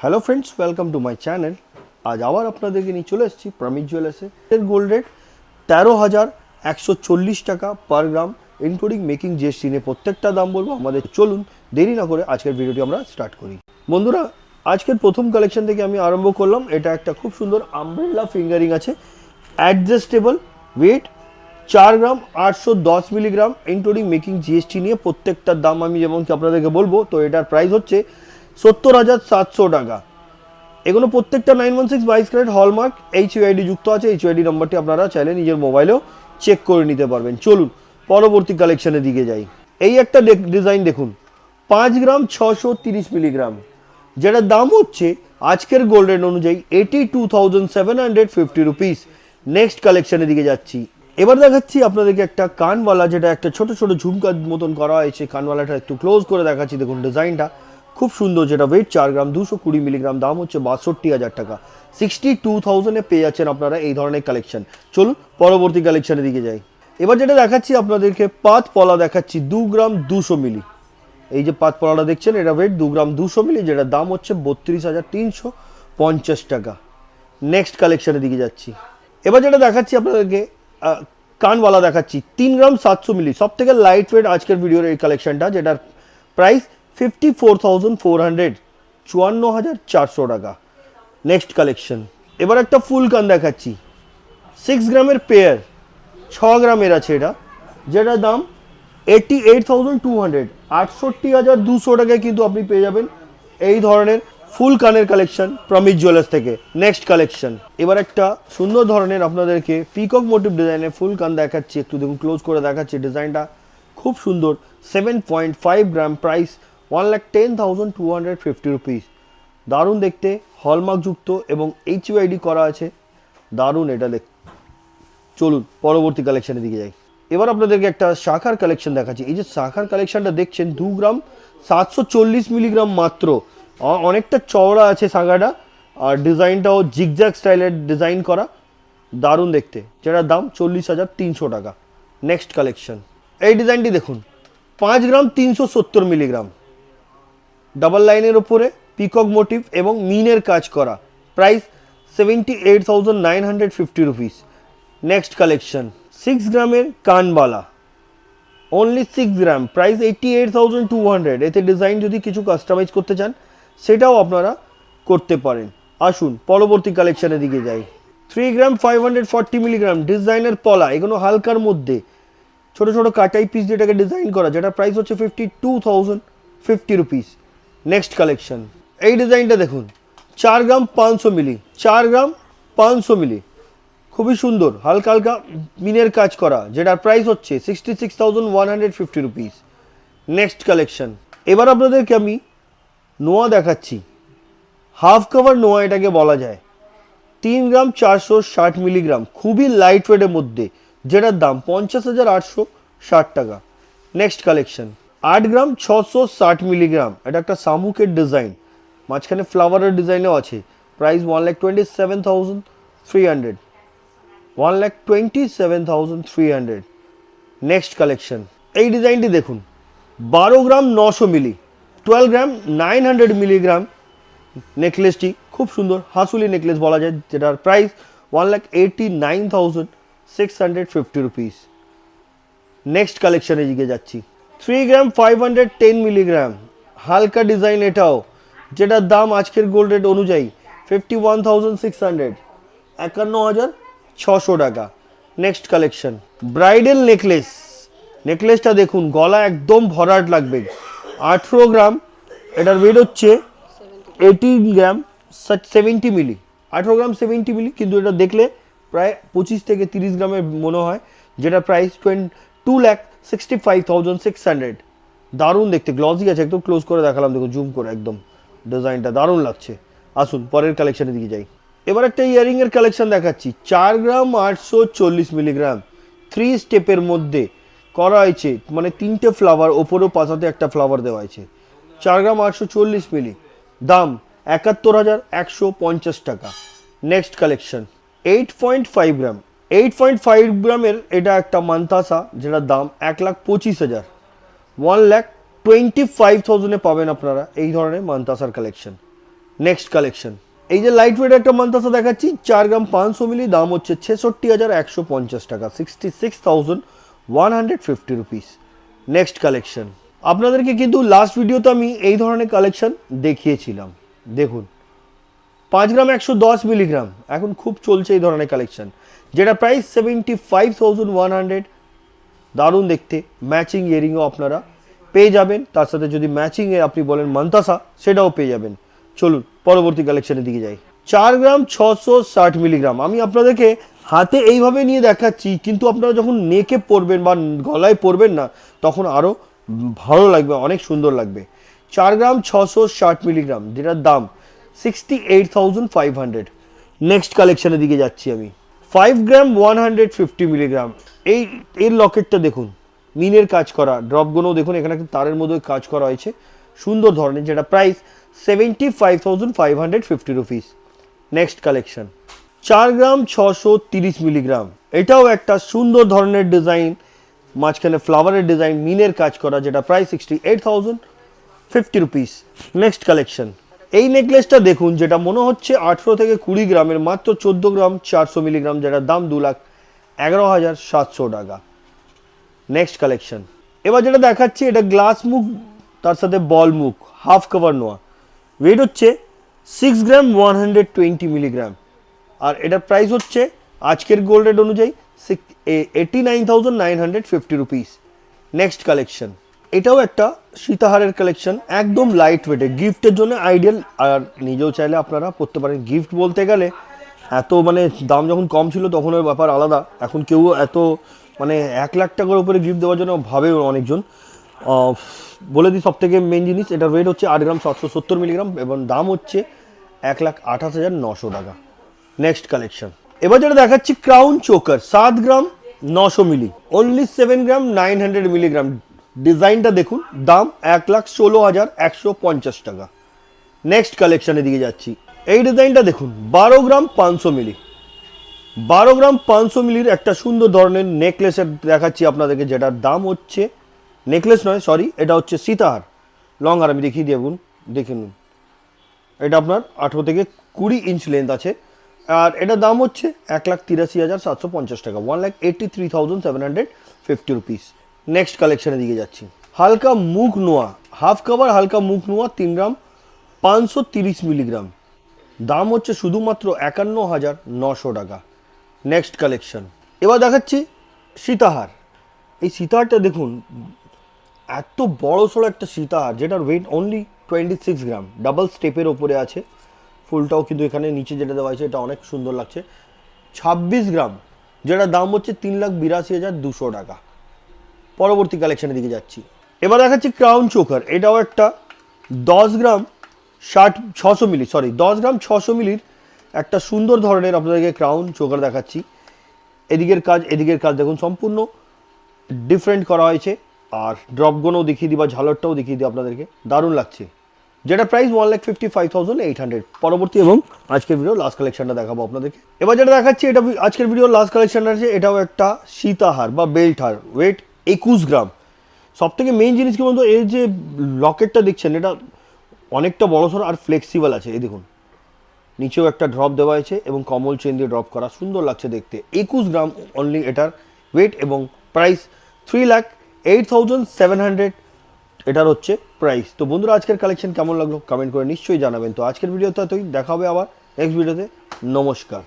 Hello friends, welcome to my channel. আজ আবার আপনাদেরকে নিয়ে চলে এসেছি প্রমিজ জুয়েলার্সে। গোল্ড রেট 13,140 টাকা পার গ্রাম, ইনক্লুডিং মেকিং জিএসটি নিয়ে প্রত্যেকটা দাম বলবো আমাদের। চলুন দেরি না করে আজকের ভিডিওটি আমরা স্টার্ট করি। বন্ধুরা, আজকের প্রথম কালেকশন থেকে আমি আরম্ভ করলাম। এটা একটা খুব সুন্দর আমব্রেলা ফিঙ্গারিং আছে, অ্যাডজাস্টেবল, ওয়েট 4 গ্রাম 810 মিলিগ্রাম, ইনক্লুডিং মেকিং জিএসটি নিয়ে প্রত্যেকটার দাম আমি যেমন কি আপনাদেরকে বলবো। তো এটার প্রাইস হচ্ছে 70,700 টাকা। এগুলো প্রত্যেকটা 916 22 ক্যারেট হলমার্ক, এইচইউআইডি যুক্ত আছে। এইচইউআইডি নাম্বারটি আপনারা চাইলে নিজের মোবাইলেও চেক করে নিতে পারবেন। চলুন পরবর্তী কালেকশনের দিকে যাই। এই একটা ডিজাইন দেখুন, 5 গ্রাম 630 মিলিগ্রাম, যেটার দাম হচ্ছে আজকের গোল্ড রেট অনুযায়ী 82,750 রুপিস। নেক্সট কালেকশনের দিকে যাচ্ছি। এবার দেখাচ্ছি আপনাদেরকে একটা কানওয়ালা, যেটা একটা ছোট ছোট ঝুমকার মতন করা হয়েছে। কানওয়ালাটা একটু ক্লোজ করে দেখাচ্ছি, দেখুন ডিজাইনটা খুব সুন্দর। যেটা ওয়েট 4 গ্রাম 220 মিলিগ্রাম, দাম হচ্ছে 62,000 টাকা। 62,000-এ পেয়ে যাচ্ছেন আপনারা এই ধরনের কালেকশন। চলুন পরবর্তী কালেকশনের দিকে যাই। এবার যেটা দেখাচ্ছি আপনাদেরকে পাত পলা দেখাচ্ছি, 2 গ্রাম 200 মিলি। এই যে পাত পলাটা দেখছেন, এটা ওয়েট 2 গ্রাম 200 মিলি, যেটার দাম হচ্ছে 32,350 টাকা। নেক্সট কালেকশনের দিকে যাচ্ছি। এবার যেটা দেখাচ্ছি আপনাদেরকে কানওয়ালা দেখাচ্ছি, 3 গ্রাম 700 মিলি, সব থেকে লাইট ওয়েট আজকের ভিডিওর এই কালেকশনটা, যেটার প্রাইস 54,400, 54,400 টাকা। Next collection. এবার একটা ফুল কান দেখাচ্ছি, 6 গ্রামের পেয়ার, 6 গ্রামের আছে এটা, যেটার দাম 88,200, 68,200 টাকায় কিন্তু আপনি পেয়ে যাবেন এই ধরনের ফুল কানের কালেকশন প্রমিজ জুয়েলার্স থেকে। Next collection. এবার একটা সুন্দর ধরনের আপনাদেরকে পিকক মোটিভ ডিজাইনের ফুল কান দেখাচ্ছি। একটু দেখুন ক্লোজ করে দেখাচ্ছি, ডিজাইনটা খুব সুন্দর। 7.5 গ্রাম, প্রাইস 1,10,250 রুপিস। দারুণ দেখতে, হলমার্ক যুক্ত এবং এইচইউআইডি করা আছে। দারুণ এটা দেখ। চলুন পরবর্তী কালেকশনের দিকে যাই। এবার আপনাদেরকে একটা শাখার কালেকশন দেখাচ্ছি। এই যে শাখার কালেকশনটা দেখছেন, 2 গ্রাম 740 মিলিগ্রাম মাত্র। অনেকটা চওড়া আছে শাখাটা, আর ডিজাইনটাও জিগজ্যাগ স্টাইলের ডিজাইন করা, দারুণ দেখতে, যেটার দাম 40,300 টাকা। Next collection. এই ডিজাইনটি দেখুন, 5 গ্রাম 370 মিলিগ্রাম, ডাবল লাইনের ওপরে পিকক মোটিভ এবং মিনের কাজ করা, প্রাইস 78,950 রুপিস। Next collection. 6 গ্রামের কানবালা, অনলি 6 গ্রাম, প্রাইস 88,200। এতে ডিজাইন যদি কিছু কাস্টমাইজ করতে চান সেটাও আপনারা করতে পারেন। আসুন পরবর্তী কালেকশনের দিকে যাই। 3 গ্রাম 540 মিলিগ্রাম, ডিজাইনের পলা, এগুলো হালকার মধ্যে ছোট ছোট কাটাই পিস যেটাকে ডিজাইন করা, যেটা প্রাইস হচ্ছে 52,050 রুপিস। Next collection. এই ডিজাইনটা দেখুন, 4 গ্রাম 500 মিলি, 4 গ্রাম 500 মিলি, খুবই সুন্দর, হালকা হালকা মিনের কাজ করা, যেটার প্রাইস হচ্ছে 66,150 রুপিস। Next collection. এবার আপনাদেরকে আমি নোয়া দেখাচ্ছি, হাফ কভার নোয়া এটাকে বলা যায়, 3 গ্রাম 460 মিলিগ্রাম, খুবই লাইট ওয়েটের মধ্যে, যেটার দাম 50,860 টাকা। Next collection. 8 গ্রাম 660 মিলিগ্রাম, এটা একটা শামুকের ডিজাইন, মাঝখানে ফ্লাওয়ারের ডিজাইনও আছে, প্রাইস 1,27,300, 1,27,300। Next collection. এই ডিজাইনটি দেখুন, 12 গ্রাম 900 মিলি, 12 গ্রাম 900 মিলিগ্রাম, নেকলেসটি খুব সুন্দর, হাসুলি নেকলেস বলা যায়, যেটার প্রাইস 1,89,650 রুপিস। নেক্সট কালেকশনে দিকে যাচ্ছি। 3 গ্রাম 510 মিলিগ্রাম, হালকা ডিজাইন এটাও, যেটার দাম আজকের গোল্ড রেট অনুযায়ী 51,600, 51,600 টাকা। Next collection. ব্রাইডাল নেকলেস, নেকলেসটা দেখুন, গলা একদম ভরাট লাগবে, 18 গ্রাম, এটার ওয়েট হচ্ছে 18 গ্রাম 70 মিলি, 18 গ্রাম 70 মিলি, কিন্তু এটা দেখলে প্রায় 25 থেকে 30 গ্রামের মনে হয়, যেটা প্রাইস 2,65,600। দারুণ দেখতে, গ্লসি আছে, একদম ক্লোজ করে দেখালাম, দেখুন জুম করে, একদম ডিজাইনটা দারুণ লাগছে। আসুন পরের কালেকশনের দিকে যাই। এবার একটা ইয়ারিংয়ের কালেকশন দেখাচ্ছি, 4 গ্রাম 840 মিলিগ্রাম, 3 স্টেপের মধ্যে করা হয়েছে, মানে 3টে ফ্লাওয়ার, ওপরেও পাশাতে একটা ফ্লাওয়ার দেওয়া হয়েছে, 4 গ্রাম 840 মিলি, দাম 71,150 টাকা। Next collection. 8.5 গ্রাম, 8.5 গ্রামের এটা একটা মান্তাসা, যেটার দাম 1,25,000, 1,25,000-এ পাবেন আপনারা এই ধরনের মান্তাসার কালেকশন। নেক্সট কালেকশন, এই যে লাইট ওয়েট একটা মান্তাসা দেখাচ্ছি 4 গ্রাম 500 মিলি, দাম হচ্ছে 66,150 টাকা, 66,150 রুপিস। নেক্সট কালেকশন, আপনাদেরকে কিন্তু লাস্ট ভিডিওতে আমি এই ধরনের কালেকশন দেখিয়েছিলাম। দেখুন 5 গ্রাম 110 মিলিগ্রাম এখন খুব চলছে এই ধরনের কালেকশন, যেটা প্রাইস 75,100। দারুণ দেখতে, ম্যাচিং ইয়ারিংও আপনারা পেয়ে যাবেন, তার সাথে যদি ম্যাচিংয়ে আপনি বলেন মান্তাসা সেটাও পেয়ে যাবেন। চলুন পরবর্তী কালেকশনের দিকে যাই। 4 গ্রাম 660 মিলিগ্রাম, আমি আপনাদেরকে হাতে এইভাবে নিয়ে দেখাচ্ছি, কিন্তু আপনারা যখন নেকে পরবেন বা গলায় পরবেন না তখন আরও ভালো লাগবে, অনেক সুন্দর লাগবে। 4 গ্রাম 660 মিলিগ্রাম, যেটার দাম 68,500। নেক্সট কালেকশনের দিকে যাচ্ছি আমি। 5 গ্রাম 150 মিলিগ্রাম, এর লকেটটা দেখুন, মিনের কাজ করা, ড্রপগুলোও দেখুন, এখানে একটা তারের মধ্যে কাজ করা হয়েছে সুন্দর ধরনের, যেটা প্রাইস 75,550 রুপিস। নেক্সট কালেকশন 4 গ্রাম 630 মিলিগ্রাম, এটাও একটা সুন্দর ধরনের ডিজাইন, মাঝখানে ফ্লাওয়ারের ডিজাইন, মিনের কাজ করা, যেটা প্রাইস 68,050 রুপিস। নেক্সট কালেকশন, এই নেকলেসটা দেখুন, যেটা মনে হচ্ছে 18 থেকে 20 গ্রামের, মাত্র 14 গ্রাম 400 মিলিগ্রাম, যেটার দাম 2,11,700 টাকা। নেক্সট কালেকশন, এবার যেটা দেখাচ্ছি এটা গ্লাস মুখ, তার সাথে বল মুখ, হাফ কভার নোয়া, ওয়েট হচ্ছে 6 গ্রাম 120 মিলিগ্রাম, আর এটার প্রাইস হচ্ছে আজকের গোল্ড রেট অনুযায়ী 89,950 রুপিস। নেক্সট কালেকশন, এটাও একটা সীতাহারের কালেকশন, একদম লাইট ওয়েটে, গিফটের জন্য আইডিয়াল, আর নিজেও চাইলে আপনারা পড়তে পারেন। গিফট বলতে গেলে এত মানে দাম যখন কম ছিল তখন ওর ব্যাপার আলাদা, এখন কেউ এত মানে 1 লাখ টাকার উপরে গিফট দেওয়ার জন্য ভাবে অনেকজন। বলে দিই সব থেকে মেন জিনিস, এটার ওয়েট হচ্ছে 8 গ্রাম 770 মিলিগ্রাম এবং দাম হচ্ছে 1,28,900 টাকা। নেক্সট কালেকশন, এবার যেটা দেখাচ্ছি ক্রাউন চোকার, 7 গ্রাম 900 মিলি, অনলি 7 গ্রাম 900 মিলিগ্রাম, ডিজাইনটা দেখুন, দাম 1,16,150 টাকা। নেক্সট কালেকশনের দিকে যাচ্ছি, এই ডিজাইনটা দেখুন, 12 গ্রাম 500 মিলি, 12 গ্রাম 500 মিলির একটা সুন্দর ধরনের নেকলেসের দেখাচ্ছি আপনাদেরকে, যেটার দাম হচ্ছে, নেকলেস নয় সরি, এটা হচ্ছে সীতাহার লং আর, আমি দেখিয়ে দেবুন, দেখে নিন, এটা আপনার 18 থেকে 20 ইঞ্চ লেন্থ আছে, আর এটার দাম হচ্ছে 1,83,750 টাকা, 1,83,750 রুপিস। নেক্সট কালেকশনের দিকে যাচ্ছি, হালকা মুখ নোয়া, হাফ কভার হালকা মুখ নোয়া, 3 গ্রাম 530 মিলিগ্রাম, দাম হচ্ছে শুধুমাত্র 51,900 টাকা। নেক্সট কালেকশন, এবার দেখাচ্ছি সীতাহার, এই সীতাহারটা দেখুন, এত বড় সড়ো একটা সীতাহার, যেটার ওয়েট অনলি 26 গ্রাম, ডাবল স্টেপের ওপরে আছে, ফুলটাও কিন্তু এখানে নিচে যেটা দেওয়া আছে এটা অনেক সুন্দর লাগছে, 26 গ্রাম, যেটার দাম হচ্ছে 3,82,200 টাকা। পরবর্তী কালেকশনের দিকে যাচ্ছি, এবার দেখাচ্ছি ক্রাউন চোকার, এটাও একটা 10 গ্রাম 600 মিলি, সরি 10 গ্রাম 600 মিলির একটা সুন্দর ধরনের আপনাদেরকে ক্রাউন চোকার দেখাচ্ছি। এদিকের কাজ দেখুন, সম্পূর্ণ ডিফারেন্ট করা হয়েছে, আর ড্রপগুলোও দেখিয়ে দিই বা ঝালরটাও দেখিয়ে দিই আপনাদেরকে, দারুণ লাগছে, যেটা প্রাইস 1,55,800। পরবর্তী এবং আজকের ভিডিও লাস্ট কালেকশনটা দেখাবো আপনাদেরকে। এবার যেটা দেখাচ্ছি এটা আজকের ভিডিও লাস্ট কালেকশন আছে, এটাও একটা সীতাহার বা বেল্ট হার, ওয়েট 21 গ্রাম। সব থেকে মেইন জিনিস কি বলতো, এই যে লকেটটা দেখছেন এটা অনেকটা বড়সড় আর ফ্লেক্সিবল আছে, এই দেখুন নিচেও একটা ড্রপ দেওয়া হয়েছে এবং কমল চেন দিয়ে ড্রপ করা, সুন্দর লাগছে দেখতে। 21 গ্রাম অনলি এটার ওয়েট এবং প্রাইস 3,08,700 এটার হচ্ছে প্রাইস। তো বন্ধুরা আজকের কালেকশন কেমন লাগলো কমেন্ট করে নিশ্চয়ই জানাবেন। তো আজকের ভিডিওতে দেখা হবে আবার নেক্সট ভিডিওতে, নমস্কার।